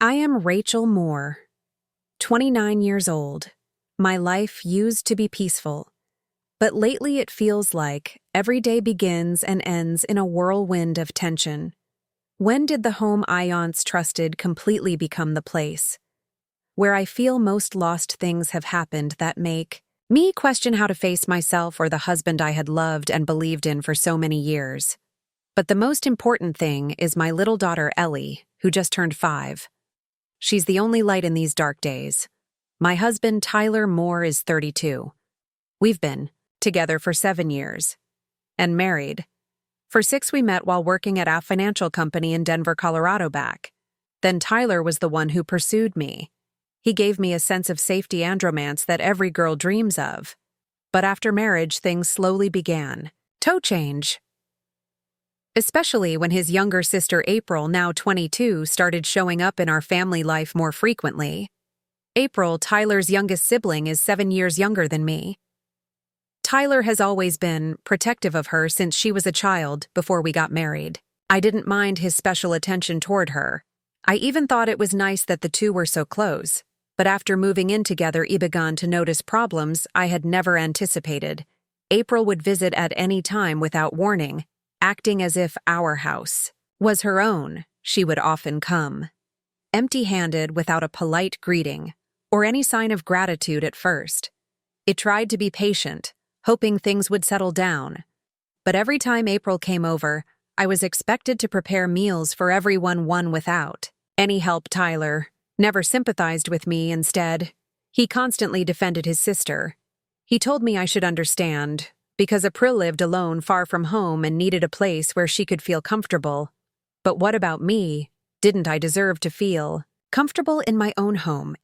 I am Rachel Moore, 29 years old. My life used to be peaceful, but lately it feels like every day begins and ends in a whirlwind of tension. When did the home I once trusted completely become the place where I feel most lost things have happened that make me question how to face myself or the husband I had loved and believed in for so many years? But the most important thing is my little daughter Ellie, who just turned 5. She's the only light in these dark days. My husband, Tyler Moore, is 32. We've been together for 7 years and married. For 6, we met while working at a financial company in Denver, Colorado back. Then Tyler was the one who pursued me. He gave me a sense of safety and romance that every girl dreams of. But after marriage, things slowly began to change. Especially when his younger sister April, now 22, started showing up in our family life more frequently. April, Tyler's youngest sibling, is 7 years younger than me. Tyler has always been protective of her since she was a child before we got married. I didn't mind his special attention toward her. I even thought it was nice that the two were so close. But after moving in together, I began to notice problems I had never anticipated. April would visit at any time without warning, acting as if our house was her own. She would often come empty-handed, without a polite greeting or any sign of gratitude at first. It tried to be patient, hoping things would settle down. But every time April came over, I was expected to prepare meals for everyone without any help. Tyler never sympathized with me. Instead, he constantly defended his sister. He told me I should understand, because April lived alone far from home and needed a place where she could feel comfortable. But what about me? Didn't I deserve to feel comfortable in my own home?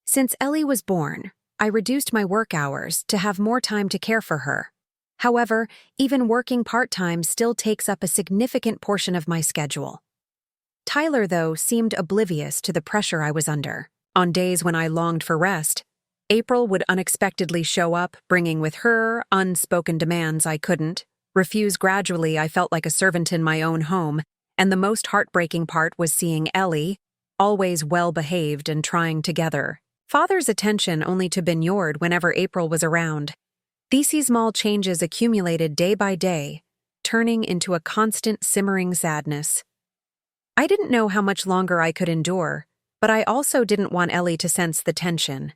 Since Ellie was born, I reduced my work hours to have more time to care for her. However, even working part-time still takes up a significant portion of my schedule. Tyler, though, seemed oblivious to the pressure I was under. On days when I longed for rest, April would unexpectedly show up, bringing with her unspoken demands I couldn't refuse. Gradually, I felt like a servant in my own home, and the most heartbreaking part was seeing Ellie, always well-behaved and trying to gather father's attention, only to be ignored whenever April was around. These small changes accumulated day by day, turning into a constant simmering sadness. I didn't know how much longer I could endure, but I also didn't want Ellie to sense the tension.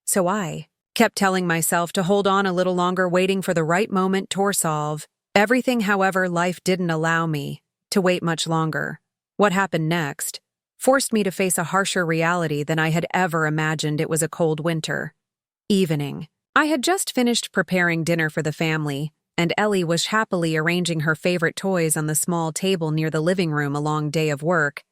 So I kept telling myself to hold on a little longer, waiting for the right moment to solve everything. However, life didn't allow me to wait much longer. What happened next forced me to face a harsher reality than I had ever imagined. It was a cold winter evening. I had just finished preparing dinner for the family, and Ellie was happily arranging her favorite toys on the small table near the living room. A long day of work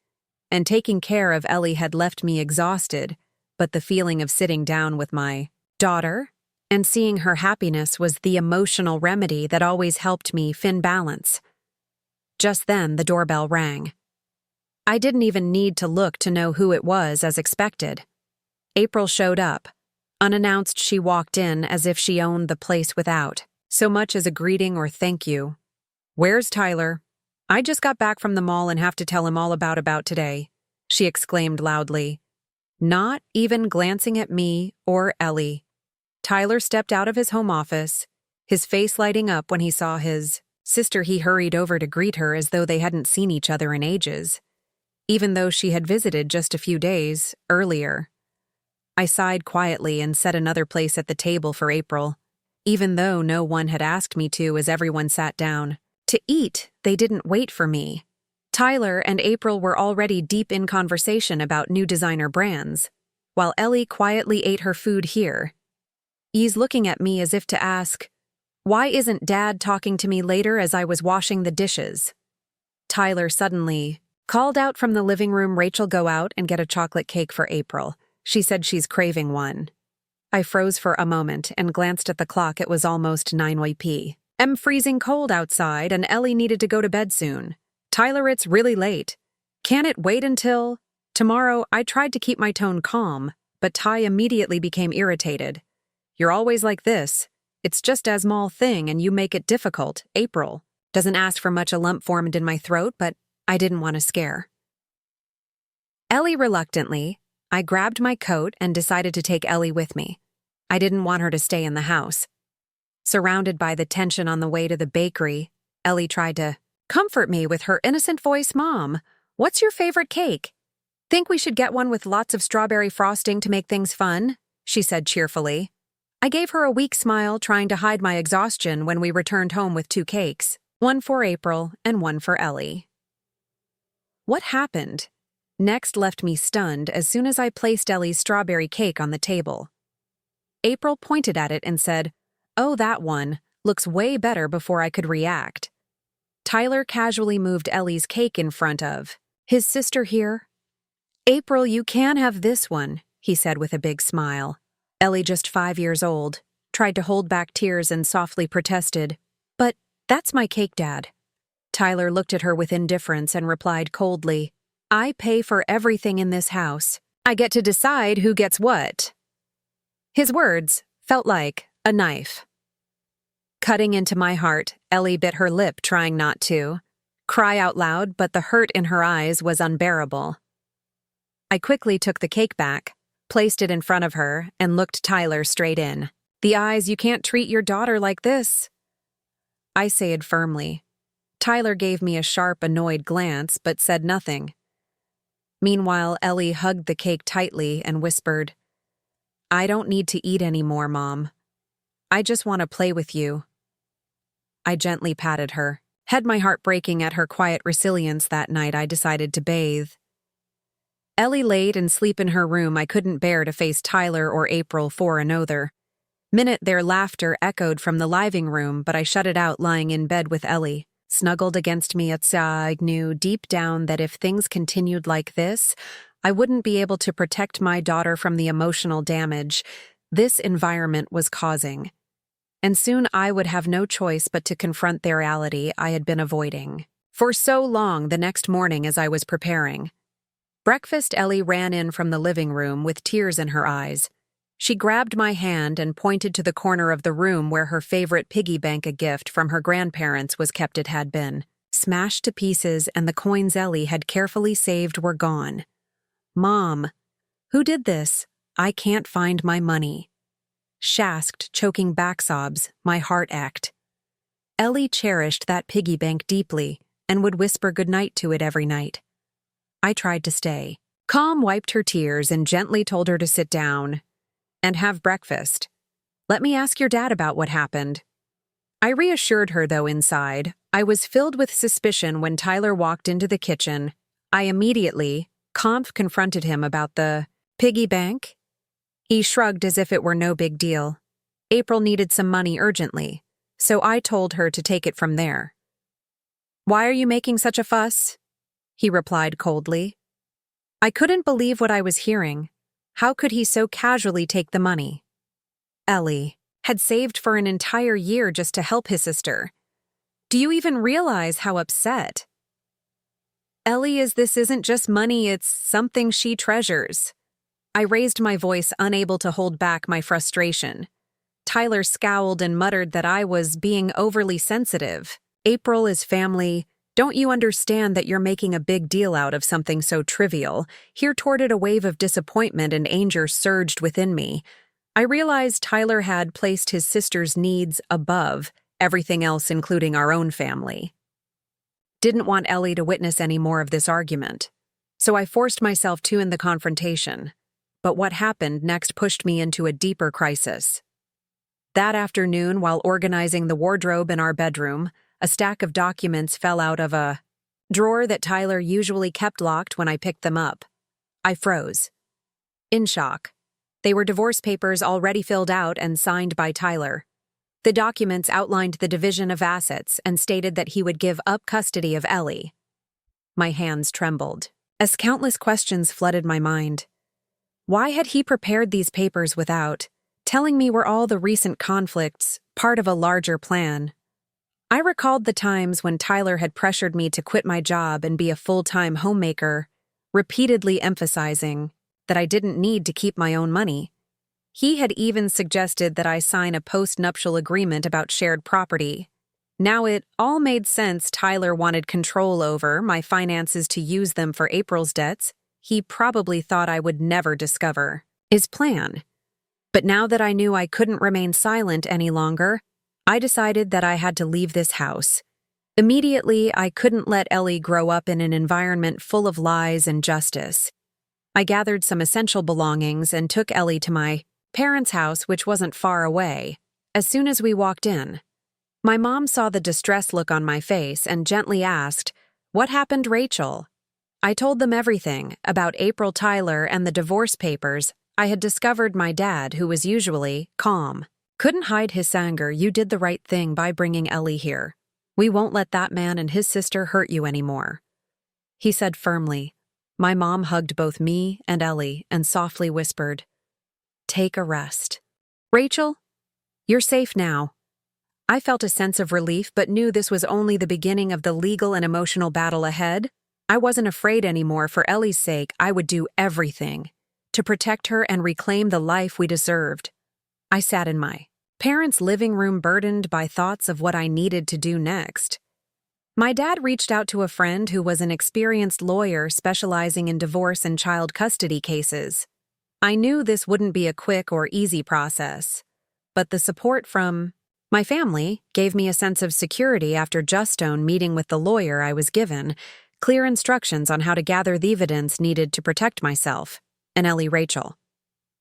and taking care of Ellie had left me exhausted, but the feeling of sitting down with my daughter and seeing her happiness was the emotional remedy that always helped me find balance. Just then, the doorbell rang. I didn't even need to look to know who it was. As expected, April showed up. Unannounced, she walked in as if she owned the place without so much as a greeting or thank you. "Where's Tyler? I just got back from the mall and have to tell him all about today," she exclaimed loudly, not even glancing at me or Ellie. Tyler stepped out of his home office, his face lighting up when he saw his sister. He hurried over to greet her as though they hadn't seen each other in ages, even though she had visited just a few days earlier. I sighed quietly and set another place at the table for April, even though no one had asked me to. As everyone sat down to eat, they didn't wait for me. Tyler and April were already deep in conversation about new designer brands, while Ellie quietly ate her food here. He's looking at me as if to ask, "Why isn't Dad talking to me?" Later, as I was washing the dishes, Tyler suddenly called out from the living room, "Rachel, go out and get a chocolate cake for April. She said she's craving one." I froze for a moment and glanced at the clock. It was almost 9 p.m. Freezing cold outside, and Ellie needed to go to bed soon. "Tyler, it's really late. Can it wait until tomorrow?" I tried to keep my tone calm, but Ty immediately became irritated. "You're always like this. It's just a small thing and you make it difficult." April doesn't ask for much. A lump formed in my throat, but I didn't want to scare Ellie reluctantly, I grabbed my coat and decided to take Ellie with me. I didn't want her to stay in the house. Surrounded by the tension on the way to the bakery, Ellie tried to comfort me with her innocent voice. Mom, what's your favorite cake? Think we should get one with lots of strawberry frosting to make things fun? She said cheerfully. I gave her a weak smile, trying to hide my exhaustion when we returned home with 2 cakes, one for April and one for Ellie. What happened next left me stunned as soon as I placed Ellie's strawberry cake on the table. April pointed at it and said, "Oh, that one looks way better," before I could react. Tyler casually moved Ellie's cake in front of his sister here. "April, you can have this one," he said with a big smile. Ellie, just 5 years old, tried to hold back tears and softly protested, "But that's my cake, Dad." Tyler looked at her with indifference and replied coldly, "I pay for everything in this house. I get to decide who gets what." His words felt like a knife. Cutting into my heart, Ellie bit her lip, trying not to cry out loud, but the hurt in her eyes was unbearable. I quickly took the cake back, placed it in front of her, and looked Tyler straight in the eyes. "You can't treat your daughter like this," I said firmly. Tyler gave me a sharp, annoyed glance, but said nothing. Meanwhile, Ellie hugged the cake tightly and whispered, "I don't need to eat anymore, Mom. I just want to play with you." I gently patted her. Had my heart breaking at her quiet resilience that night, I decided to bathe. Ellie laid and sleep in her room. I couldn't bear to face Tyler or April for another minute. Their laughter echoed from the living room, but I shut it out lying in bed with Ellie snuggled against me. I knew deep down that if things continued like this, I wouldn't be able to protect my daughter from the emotional damage this environment was causing. And soon I would have no choice but to confront the reality I had been avoiding for so long. The next morning, as I was preparing breakfast, Ellie ran in from the living room with tears in her eyes. She grabbed my hand and pointed to the corner of the room where her favorite piggy bank, a gift from her grandparents, was kept. It had been smashed to pieces, and the coins Ellie had carefully saved were gone. "Mom, who did this? I can't find my money," she asked, choking back sobs. My heart ached. Ellie cherished that piggy bank deeply and would whisper goodnight to it every night. I tried to stay calm, wiped her tears, and gently told her to sit down and have breakfast. "Let me ask your dad about what happened." I reassured her, though inside, I was filled with suspicion when Tyler walked into the kitchen. I immediately confronted him about the piggy bank. He shrugged as if it were no big deal. April needed some money urgently, so I told her to take it from there. "Why are you making such a fuss?" he replied coldly. I couldn't believe what I was hearing. How could he so casually take the money? Ellie had saved for an entire year just to help his sister. "Do you even realize how upset?" "Ellie, this isn't just money, it's something she treasures." I raised my voice, unable to hold back my frustration. Tyler scowled and muttered that I was being overly sensitive. "April is family. Don't you understand that you're making a big deal out of something so trivial?" Here retorted. A wave of disappointment and anger surged within me. I realized Tyler had placed his sister's needs above everything else, including our own family. Didn't want Ellie to witness any more of this argument, so I forced myself to end the confrontation. But what happened next pushed me into a deeper crisis. That afternoon, while organizing the wardrobe in our bedroom, a stack of documents fell out of a drawer that Tyler usually kept locked when I picked them up. I froze. In shock. They were divorce papers already filled out and signed by Tyler. The documents outlined the division of assets and stated that he would give up custody of Ellie. My hands trembled as countless questions flooded my mind. Why had he prepared these papers without telling me were all the recent conflicts part of a larger plan? I recalled the times when Tyler had pressured me to quit my job and be a full-time homemaker, repeatedly emphasizing that I didn't need to keep my own money. He had even suggested that I sign a post-nuptial agreement about shared property. Now it all made sense. Tyler wanted control over my finances to use them for April's debts. he probably thought I would never discover his plan. But now that I knew I couldn't remain silent any longer, I decided that I had to leave this house. Immediately, I couldn't let Ellie grow up in an environment full of lies and justice. I gathered some essential belongings and took Ellie to my parents' house, which wasn't far away. As soon as we walked in, my mom saw the distressed look on my face and gently asked, "What happened, Rachel?" I told them everything about April Tyler and the divorce papers. I had discovered my dad, who was usually calm, couldn't hide his anger. "You did the right thing by bringing Ellie here. We won't let that man and his sister hurt you anymore," he said firmly. My mom hugged both me and Ellie and softly whispered, "Take a rest. Rachel, you're safe now." I felt a sense of relief but knew this was only the beginning of the legal and emotional battle ahead. I wasn't afraid anymore. For Ellie's sake, I would do everything to protect her and reclaim the life we deserved. I sat in my parents' living room, burdened by thoughts of what I needed to do next. My dad reached out to a friend who was an experienced lawyer specializing in divorce and child custody cases. I knew this wouldn't be a quick or easy process, but the support from my family gave me a sense of security. After Justone meeting with the lawyer, I was given clear instructions on how to gather the evidence needed to protect myself and Ellie. Rachel,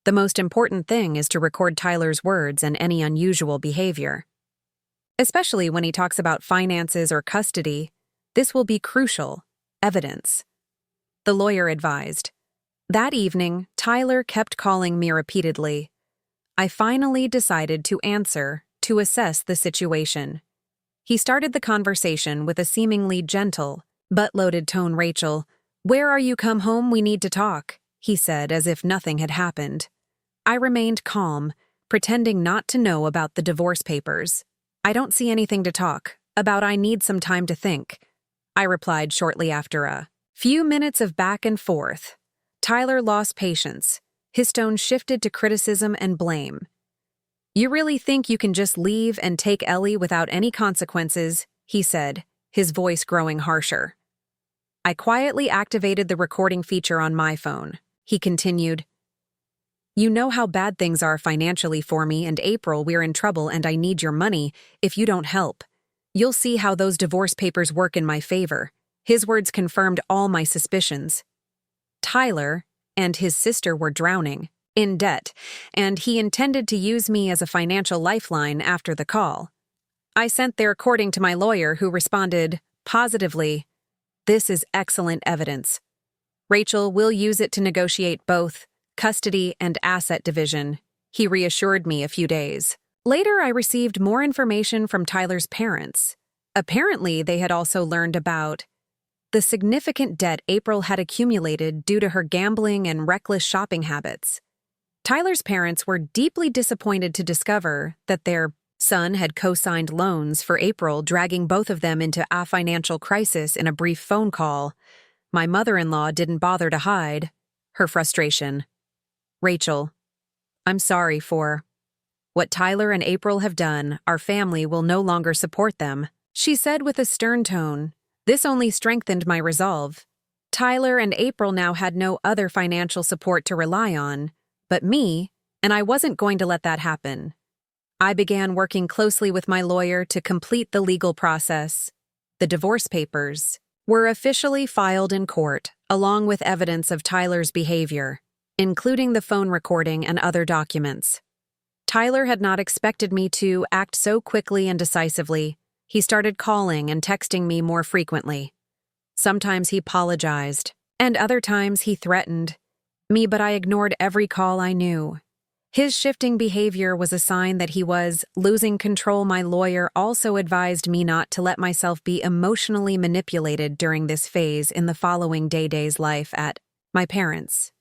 the most important thing is to record Tyler's words and any unusual behavior. Especially when he talks about finances or custody, this will be crucial evidence, the lawyer advised. That evening, Tyler kept calling me repeatedly. I finally decided to answer to assess the situation. He started the conversation with a seemingly gentle but loaded tone. "Rachel, where are you? Come home, we need to talk," he said as if nothing had happened. I remained calm, pretending not to know about the divorce papers. "I don't see anything to talk about. I need some time to think," I replied shortly. After a few minutes of back and forth, Tyler lost patience. His tone shifted to criticism and blame. "You really think you can just leave and take Ellie without any consequences?" he said, his voice growing harsher. I quietly activated the recording feature on my phone. He continued, "You know how bad things are financially for me and April. We're in trouble and I need your money. If you don't help, you'll see how those divorce papers work in my favor." His words confirmed all my suspicions. Tyler and his sister were drowning in debt, and he intended to use me as a financial lifeline. After the call, I sent the recording to my lawyer, who responded positively, "This is excellent evidence. Rachel will use it to negotiate both custody and asset division," he reassured me. A few days later, I received more information from Tyler's parents. Apparently, they had also learned about the significant debt April had accumulated due to her gambling and reckless shopping habits. Tyler's parents were deeply disappointed to discover that their son had co-signed loans for April, dragging both of them into a financial crisis. In a brief phone call, my mother-in-law didn't bother to hide her frustration. "Rachel, I'm sorry for what Tyler and April have done. Our family will no longer support them," she said with a stern tone. This only strengthened my resolve. Tyler and April now had no other financial support to rely on but me, and I wasn't going to let that happen. I began working closely with my lawyer to complete the legal process. The divorce papers were officially filed in court, along with evidence of Tyler's behavior, including the phone recording and other documents. Tyler had not expected me to act so quickly and decisively. He started calling and texting me more frequently. Sometimes he apologized, and other times he threatened me, but I ignored every call. I knew his shifting behavior was a sign that he was losing control. My lawyer also advised me not to let myself be emotionally manipulated during this phase. In the following days, life at my parents'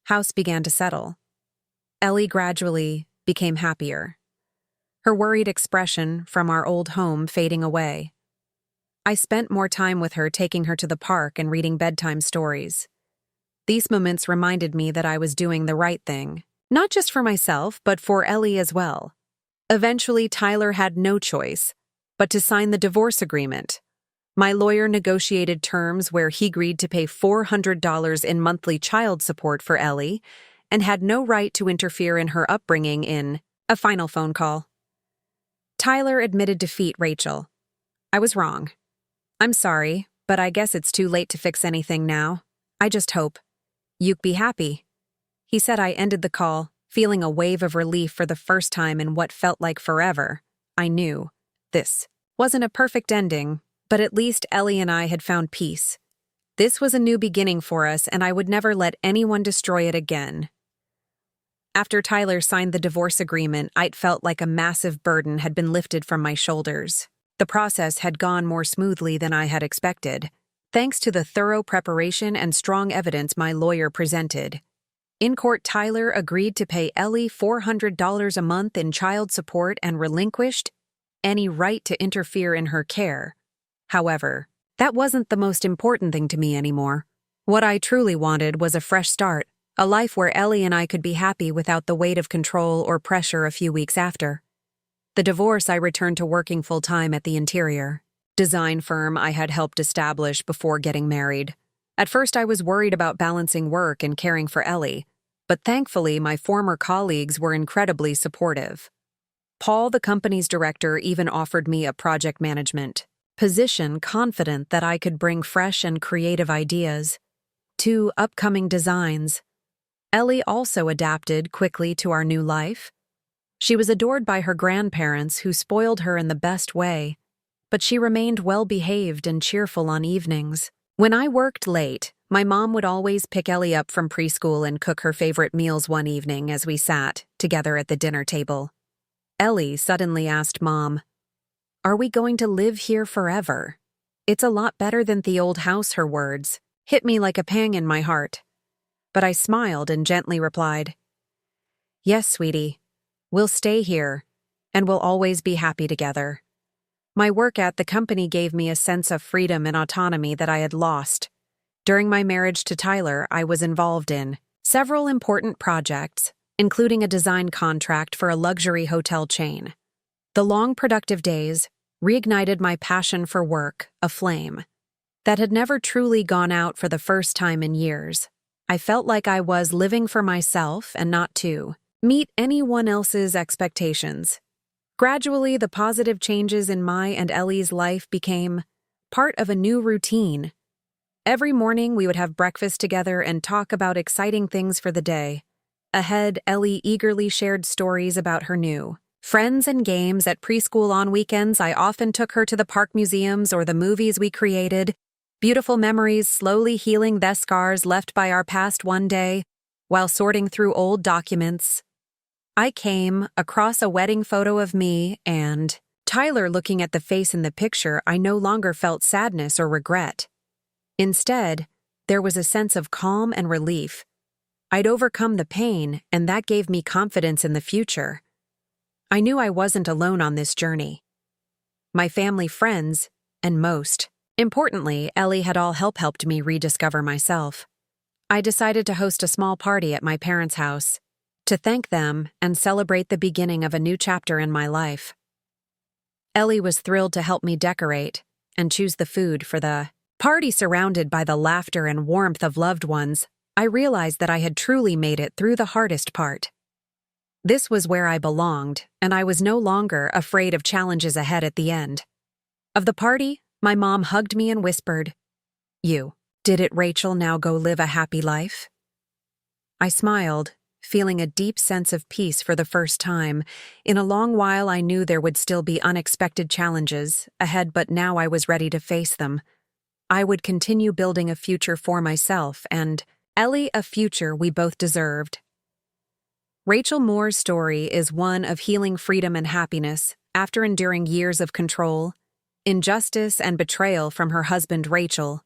house began to settle. Ellie gradually became happier, her worried expression from our old home fading away. I spent more time with her, taking her to the park and reading bedtime stories. These moments reminded me that I was doing the right thing, not just for myself, but for Ellie as well. Eventually, Tyler had no choice but to sign the divorce agreement. My lawyer negotiated terms where he agreed to pay $400 in monthly child support for Ellie and had no right to interfere in her upbringing in a final phone call. Tyler admitted defeat. Rachel, I was wrong. I'm sorry, but I guess it's too late to fix anything now. I just hope you'd be happy. He said. I ended the call, feeling a wave of relief for the first time in what felt like forever. I knew this wasn't a perfect ending, but at least Ellie and I had found peace. This was a new beginning for us, and I would never let anyone destroy it again. After Tyler signed the divorce agreement, I felt like a massive burden had been lifted from my shoulders. The process had gone more smoothly than I had expected, thanks to the thorough preparation and strong evidence my lawyer presented. In court, Tyler agreed to pay Ellie $400 a month in child support and relinquished any right to interfere in her care. However, that wasn't the most important thing to me anymore. What I truly wanted was a fresh start, a life where Ellie and I could be happy without the weight of control or pressure a few weeks after. The divorce, I returned to working full-time at the interior design firm I had helped establish before getting married. At first, I was worried about balancing work and caring for Ellie, but thankfully, my former colleagues were incredibly supportive. Paul, the company's director, even offered me a project management position, confident that I could bring fresh and creative ideas to upcoming designs. Ellie also adapted quickly to our new life. She was adored by her grandparents, who spoiled her in the best way, but she remained well-behaved and cheerful on evenings. When I worked late, my mom would always pick Ellie up from preschool and cook her favorite meals one evening as we sat together at the dinner table. Ellie suddenly asked Mom, "Are we going to live here forever? It's a lot better than the old house." Her words hit me like a pang in my heart. But I smiled and gently replied, "Yes, sweetie, we'll stay here, and we'll always be happy together." My work at the company gave me a sense of freedom and autonomy that I had lost. During my marriage to Tyler, I was involved in several important projects, including a design contract for a luxury hotel chain. The long, productive days reignited my passion for work, a flame that had never truly gone out for the first time in years. I felt like I was living for myself and not to meet anyone else's expectations. Gradually, the positive changes in my and Ellie's life became part of a new routine. Every morning, we would have breakfast together and talk about exciting things for the day. Ahead, Ellie eagerly shared stories about her new friends and games. At preschool on weekends, I often took her to the park museums or the movies we created, beautiful memories slowly healing the scars left by our past. One day, while sorting through old documents, I came across a wedding photo of me and Tyler. Looking at the face in the picture, I no longer felt sadness or regret. Instead, there was a sense of calm and relief. I'd overcome the pain, and that gave me confidence in the future. I knew I wasn't alone on this journey. My family, friends, and most importantly, Ellie had all helped me rediscover myself. I decided to host a small party at my parents' house to thank them and celebrate the beginning of a new chapter in my life. Ellie was thrilled to help me decorate and choose the food for the party. Surrounded by the laughter and warmth of loved ones, I realized that I had truly made it through the hardest part. This was where I belonged, and I was no longer afraid of challenges ahead. At the end of the party, my mom hugged me and whispered, "You did it, Rachel. Now go live a happy life." I smiled, feeling a deep sense of peace for the first time. In a long while, I knew there would still be unexpected challenges ahead, but now I was ready to face them. I would continue building a future for myself and Ellie, a future we both deserved. Rachel Moore's story is one of healing, freedom, and happiness after enduring years of control, injustice, and betrayal from her husband. Rachel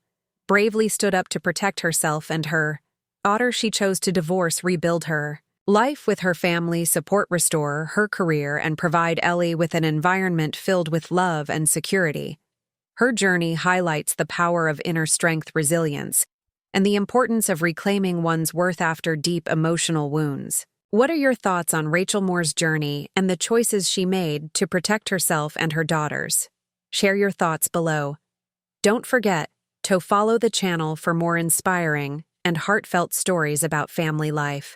bravely stood up to protect herself and her daughter. She chose to divorce, rebuild her life with her family, support, restore her career, and provide Ellie with an environment filled with love and security. Her journey highlights the power of inner strength, resilience, and the importance of reclaiming one's worth after deep emotional wounds. What are your thoughts on Rachel Moore's journey and the choices she made to protect herself and her daughters? Share your thoughts below. Don't forget to follow the channel for more inspiring and heartfelt stories about family life.